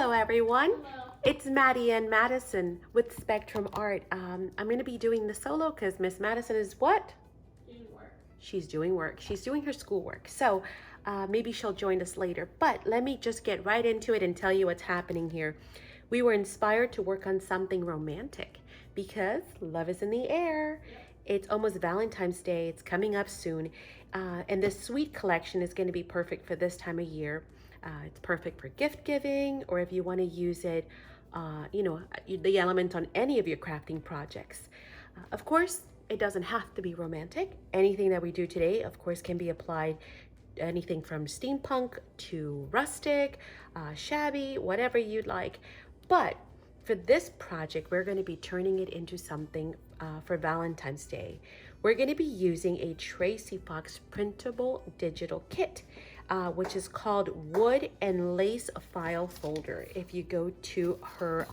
Hello everyone. Hello. It's Madi and Madison with Spectrum Art. I'm going to be doing the solo because Miss Madison is what? Doing work. She's doing work. She's doing her schoolwork. So maybe she'll join us later. But let me just get right into it and tell you what's happening here. We were inspired to work on something romantic because love is in the air. Yep. It's almost Valentine's Day. It's coming up soon. And this sweet collection is going to be perfect for this time of year. It's perfect for gift giving, or if you want to use it, the element on any of your crafting projects. Of course, it doesn't have to be romantic. Anything that we do today, of course, can be applied anything from steampunk to rustic, shabby, whatever you'd like. But for this project, we're going to be turning it into something for Valentine's Day. We're going to be using a Tracy Fox printable digital kit, which is called Wood and Lace File Folder. If you go to her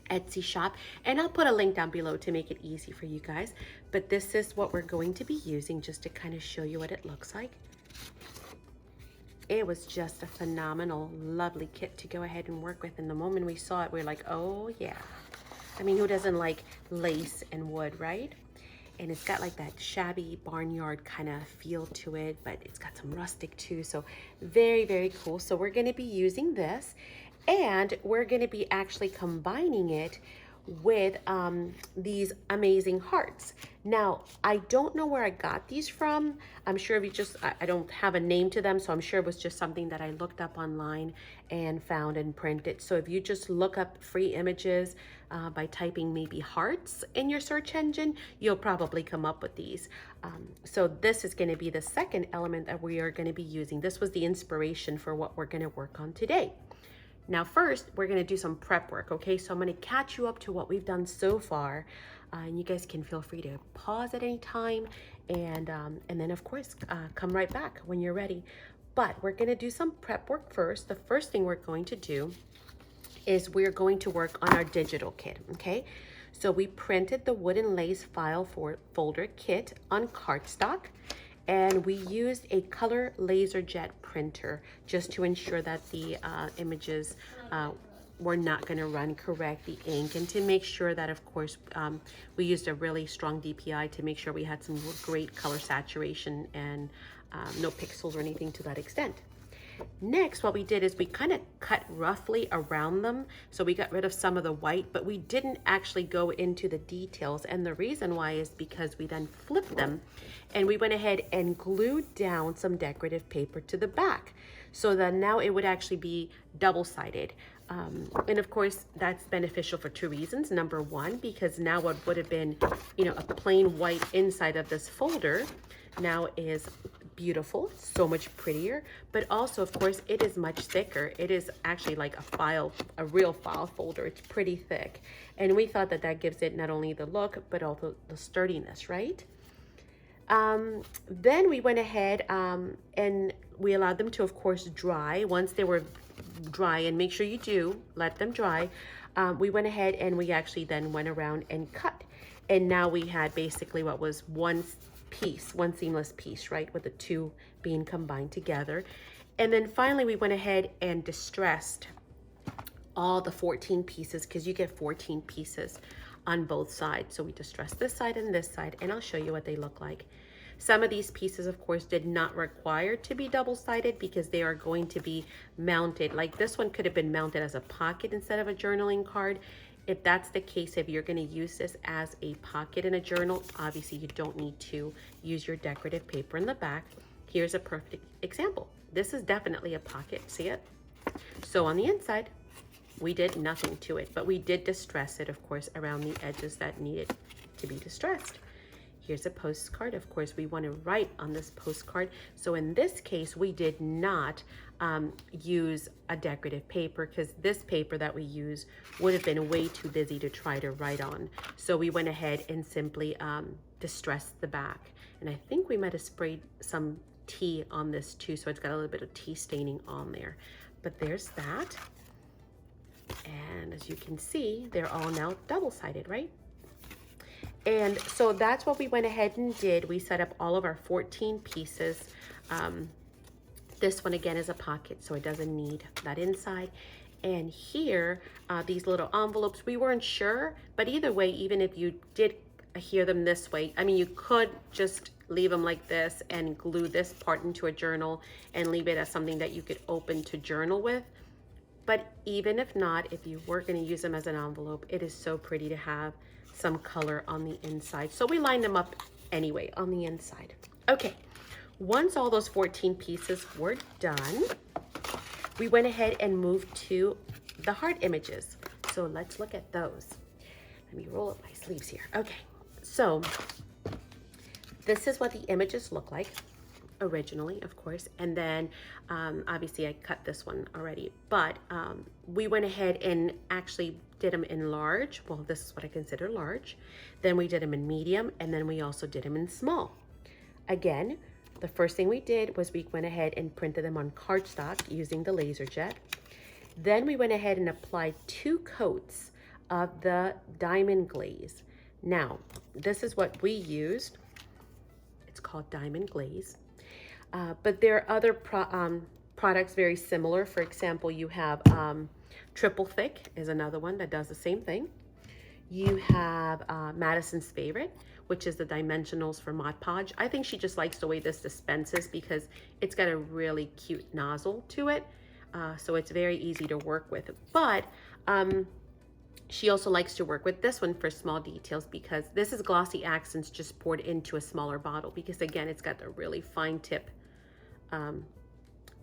Etsy shop, and I'll put a link down below to make it easy for you guys. But this is what we're going to be using just to kind of show you what it looks like. It was just a phenomenal, lovely kit to go ahead and work with. And the moment we saw it, we were like, oh yeah. I mean, who doesn't like lace and wood, right? And it's got like that shabby barnyard kind of feel to it, but it's got some rustic too. So very, very cool. So we're gonna be using this, and we're gonna be actually combining it with these amazing hearts. Now, I don't know where I got these from. I'm sure if you just, I don't have a name to them, so I'm sure it was just something that I looked up online and found and printed. So if you just look up free images by typing maybe hearts in your search engine, you'll probably come up with these. So this is gonna be the second element that we are gonna be using. This was the inspiration for what we're gonna work on today. Now first, we're gonna do some prep work, okay? So I'm gonna catch you up to what we've done so far, and you guys can feel free to pause at any time, and then of course, come right back when you're ready. But we're gonna do some prep work first. The first thing we're going to do is we're going to work on our digital kit, okay? So we printed the Wood and Lace File Folder kit on cardstock, and we used a color laser jet printer just to ensure that the images were not going to run correct, the ink, and to make sure that, of course, we used a really strong DPI to make sure we had some great color saturation and no pixels or anything to that extent. Next, what we did is we kind of cut roughly around them. So we got rid of some of the white, but we didn't actually go into the details. And the reason why is because we then flipped them and we went ahead and glued down some decorative paper to the back. So that now it would actually be double-sided. And of course, that's beneficial for two reasons. Number one, because now what would have been, a plain white inside of this folder now is beautiful, so much prettier, but also, of course, it is much thicker. It is actually like a real file folder. It's pretty thick. And we thought that that gives it not only the look, but also the sturdiness, right? Then we went ahead and we allowed them to, of course, dry. Once they were dry, and make sure you do let them dry, we went ahead and we actually then went around and cut. And now we had basically what was one seamless piece, right, with the two being combined together. And then finally we went ahead and distressed all the 14 pieces, because you get 14 pieces on both sides. So we distressed this side and this side, and I'll show you what they look like. Some of these pieces, of course, did not require to be double-sided because they are going to be mounted. Like this one could have been mounted as a pocket instead of a journaling card. If that's the case, if you're going to use this as a pocket in a journal, obviously you don't need to use your decorative paper in the back. Here's a perfect example. This is definitely a pocket, see it? So on the inside, we did nothing to it, but we did distress it, of course, around the edges that needed to be distressed. Here's a postcard. Of course, we want to write on this postcard. So in this case, we did not use a decorative paper because this paper that we use would have been way too busy to try to write on. So we went ahead and simply distressed the back. And I think we might have sprayed some tea on this too, so it's got a little bit of tea staining on there. But there's that. And as you can see, they're all now double-sided, right? And so that's what we went ahead and did. We set up all of our 14 pieces. This one again is a pocket, so it doesn't need that inside. And here, these little envelopes, we weren't sure, but either way, even if you did adhere them this way, I mean, you could just leave them like this and glue this part into a journal and leave it as something that you could open to journal with. But even if not, if you were going to use them as an envelope, it is so pretty to have some color on the inside. So we lined them up anyway on the inside. Okay, once all those 14 pieces were done, we went ahead and moved to the heart images. So let's look at those. Let me roll up my sleeves here. Okay, so this is what the images look like originally, of course, and then obviously I cut this one already, but we went ahead and actually did them in large. Well, this is what I consider large. Then we did them in medium, and then we also did them in small. Again, the first thing we did was we went ahead and printed them on cardstock using the laser jet. Then we went ahead and applied 2 coats of the diamond glaze. Now, this is what we used. It's called diamond glaze. But there are other products very similar. For example, you have Triple Thick is another one that does the same thing. You have Madison's Favorite, which is the dimensionals for Mod Podge. I think she just likes the way this dispenses because it's got a really cute nozzle to it. So it's very easy to work with. But she also likes to work with this one for small details because this is Glossy Accents just poured into a smaller bottle because again, it's got the really fine tip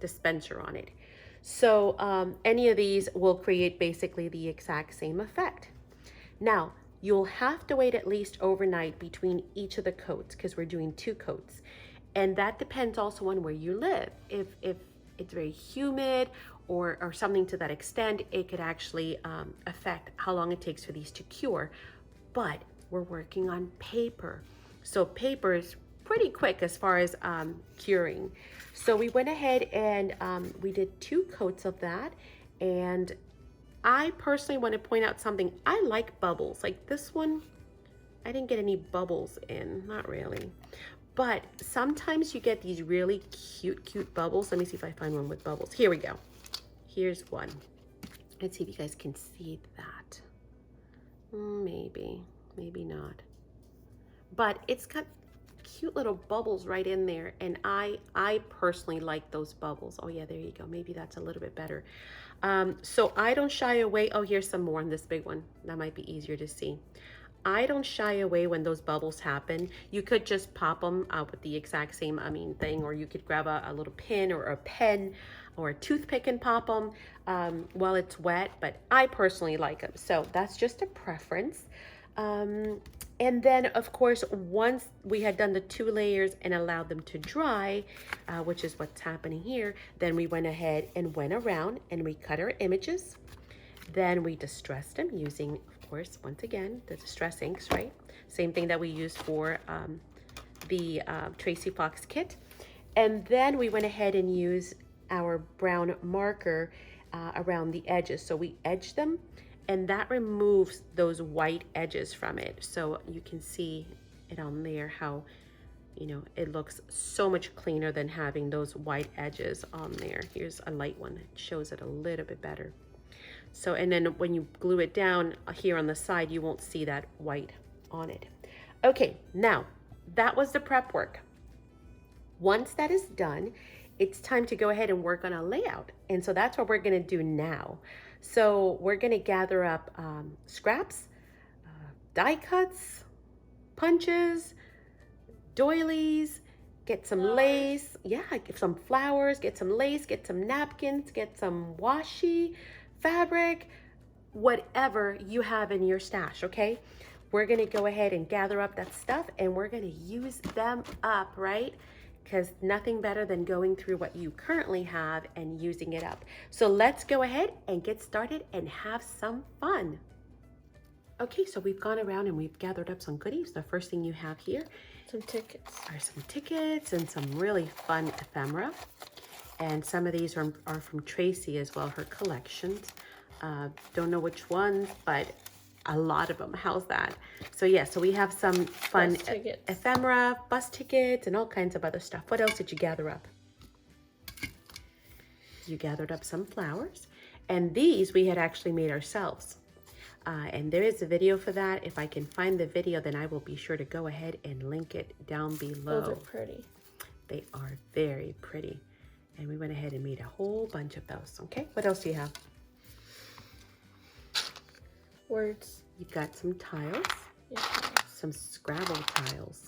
dispenser on it. So any of these will create basically the exact same effect. Now, you'll have to wait at least overnight between each of the coats because we're doing 2 coats. And that depends also on where you live. If it's very humid or something to that extent, it could actually affect how long it takes for these to cure. But we're working on paper. So paper is pretty quick as far as curing. So we went ahead and we did 2 coats of that. And I personally want to point out something. I like bubbles. Like this one, I didn't get any bubbles in, not really. But sometimes you get these really cute bubbles. Let me see if I find one with bubbles. Here we go. Here's one. Let's see if you guys can see that. Maybe not. But it's got cute little bubbles right in there. And I personally like those bubbles. Oh yeah, there you go. Maybe that's a little bit better. So I don't shy away. Oh, here's some more on this big one. That might be easier to see. I don't shy away when those bubbles happen. You could just pop them with the exact same, thing, or you could grab a little pin or a pen or a toothpick and pop them while it's wet, but I personally like them. So that's just a preference. And then of course, once we had done the 2 layers and allowed them to dry, which is what's happening here, then we went ahead and went around and we cut our images. Then we distressed them using, of course, once again, the distress inks, right? Same thing that we used for the Tracy Fox kit. And then we went ahead and used our brown marker around the edges. So we edged them and that removes those white edges from it. So you can see it on there how, you know, it looks so much cleaner than having those white edges on there. Here's a light one that shows it a little bit better. So, and then when you glue it down here on the side, you won't see that white on it. Okay, now that was the prep work. Once that is done, it's time to go ahead and work on a layout. And so that's what we're gonna do now. So we're gonna gather up scraps, die cuts, punches, doilies, get some lace, get some flowers, get some lace, get some napkins, get some washi, fabric, whatever you have in your stash, okay? We're gonna go ahead and gather up that stuff and we're gonna use them up, right? Because nothing better than going through what you currently have and using it up. So let's go ahead and get started and have some fun. Okay, so we've gone around and we've gathered up some goodies. The first thing you have here some tickets. Are some tickets and some really fun ephemera. And some of these are from Tracy as well, her collections. Don't know which ones, but a lot of them. How's that? So yeah, so we have some fun ephemera, bus tickets, and all kinds of other stuff. What else did you gather up? You gathered up some flowers. And these we had actually made ourselves. And there is a video for that. If I can find the video, then I will be sure to go ahead and link it down below. Those are pretty. They are very pretty. And we went ahead and made a whole bunch of those. Okay, what else do you have? Words. You've got some tiles. Yeah. Some Scrabble tiles.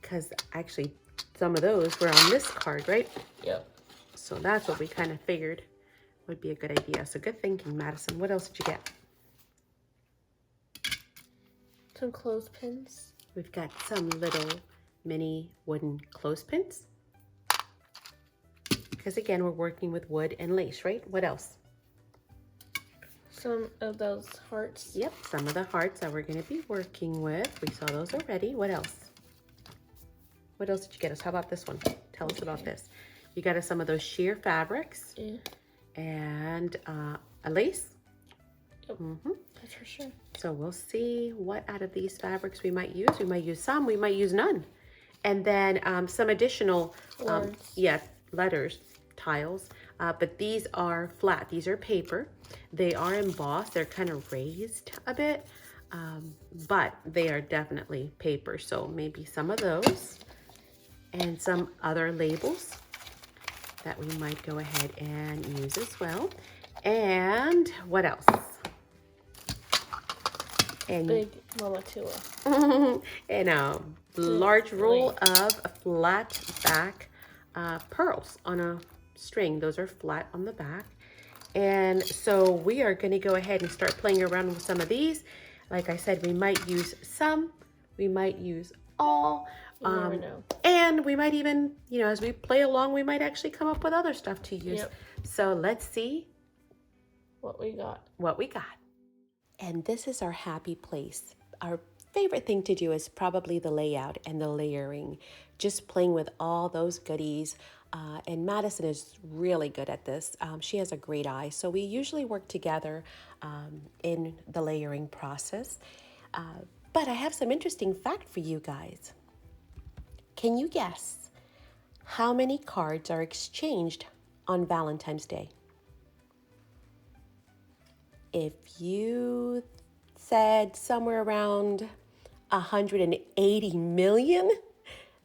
Because actually some of those were on this card, right? Yep. So that's what we kind of figured would be a good idea. So good thinking, Madison. What else did you get? Some clothespins. We've got some little mini wooden clothespins. Because again, we're working with wood and lace, right? What else? Some of those hearts. Yep, some of the hearts that we're going to be working with. We saw those already. What else? What else did you get us? How about this one? Tell us about this. You got us some of those sheer fabrics. Yeah. And a lace. Yep. That's for sure. So we'll see what out of these fabrics we might use. We might use some, we might use none. And then some additional, letters, tiles. But these are flat. These are paper. They are embossed. They're kind of raised a bit, but they are definitely paper. So maybe some of those and some other labels that we might go ahead and use as well. And what else? And big Mamatua. and a large roll of flat back pearls on a string. Those are flat on the back. And so we are going to go ahead and start playing around with some of these. Like I said, we might use some, we might use all. You never know. And we might even, as we play along, we might actually come up with other stuff to use. Yep. So let's see what we got. And this is our happy place. Our favorite thing to do is probably the layout and the layering, just playing with all those goodies. And Madison is really good at this. She has a great eye. So we usually work together in the layering process. But I have some interesting fact for you guys. Can you guess how many cards are exchanged on Valentine's Day? If you said somewhere around 180 million,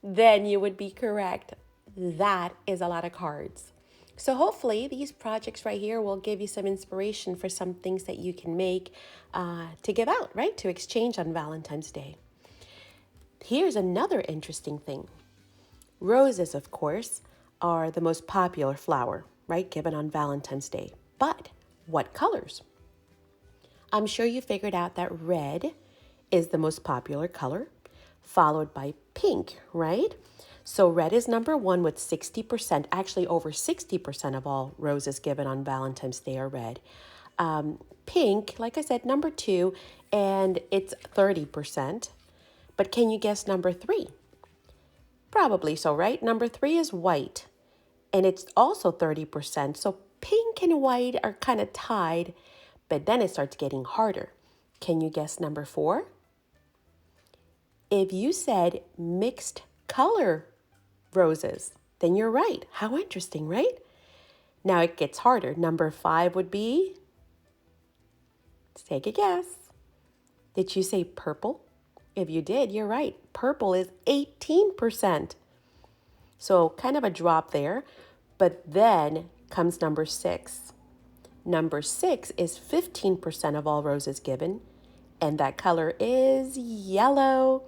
then you would be correct. That is a lot of cards. So hopefully these projects right here will give you some inspiration for some things that you can make to give out, right? To exchange on Valentine's Day. Here's another interesting thing. Roses, of course, are the most popular flower, right? Given on Valentine's Day. But what colors? I'm sure you figured out that red is the most popular color, followed by pink, right? So red is number one with 60%, actually over 60% of all roses given on Valentine's Day are red. Pink, like I said, number two, and it's 30%. But can you guess number three? Probably so, right? Number three is white, and it's also 30%. So pink and white are kind of tied, but then it starts getting harder. Can you guess number four? If you said mixed color roses, then you're right. How interesting, right? Now it gets harder. Number five would be, let's take a guess. Did you say purple? If you did, you're right. Purple is 18%. So kind of a drop there. But then comes number six. Number six is 15% of all roses given. And that color is yellow,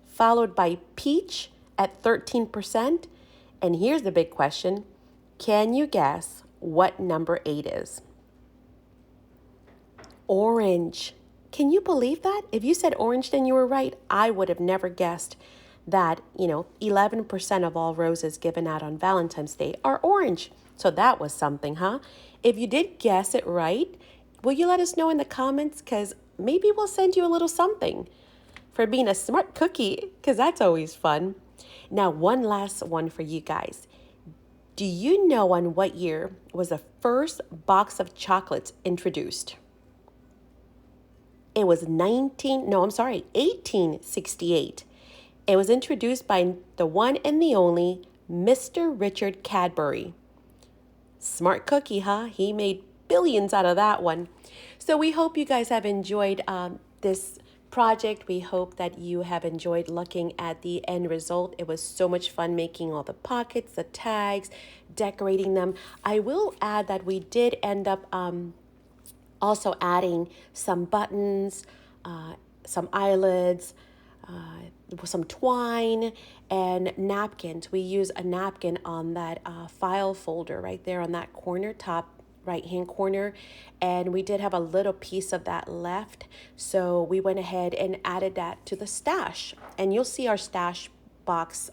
followed by peach at 13%. And here's the big question. Can you guess what number 8 is? Orange. Can you believe that? If you said orange, then you were right. I would have never guessed that, 11% of all roses given out on Valentine's Day are orange. So that was something, huh? If you did guess it right, will you let us know in the comments? Because maybe we'll send you a little something for being a smart cookie, because that's always fun. Now, one last one for you guys. Do you know on what year was the first box of chocolates introduced? It was 1868. It was introduced by the one and the only Mr. Richard Cadbury. Smart cookie, huh? He made billions out of that one. So we hope you guys have enjoyed this project. We hope that you have enjoyed looking at the end result. It was so much fun making all the pockets, the tags, decorating them. I will add that we did end up also adding some buttons, some eyelids, some twine, and napkins. We use a napkin on that file folder right there on that corner, top right hand corner, and we did have a little piece of that left, so we went ahead and added that to the stash. And you'll see our stash box,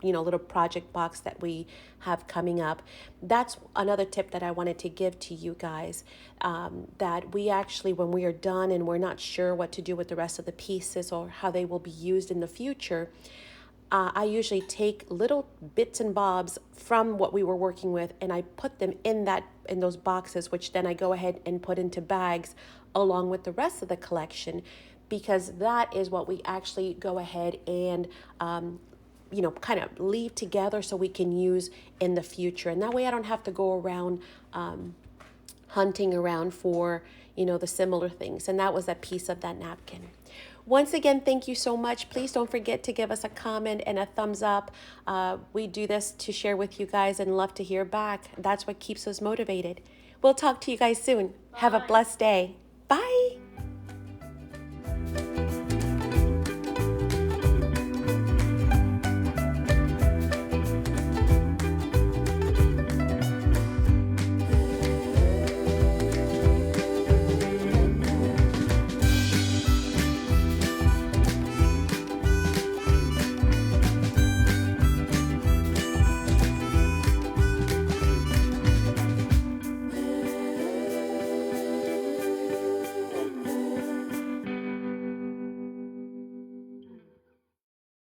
little project box that we have coming up. That's another tip that I wanted to give to you guys, that we actually, when we are done and we're not sure what to do with the rest of the pieces or how they will be used in the future, I usually take little bits and bobs from what we were working with, and I put them in those boxes, which then I go ahead and put into bags along with the rest of the collection, because that is what we actually go ahead and kind of leave together so we can use in the future. And that way I don't have to go around hunting around for, the similar things. And that was a piece of that napkin. Once again, thank you so much. Please don't forget to give us a comment and a thumbs up. We do this to share with you guys and love to hear back. That's what keeps us motivated. We'll talk to you guys soon. Have a blessed day. Bye.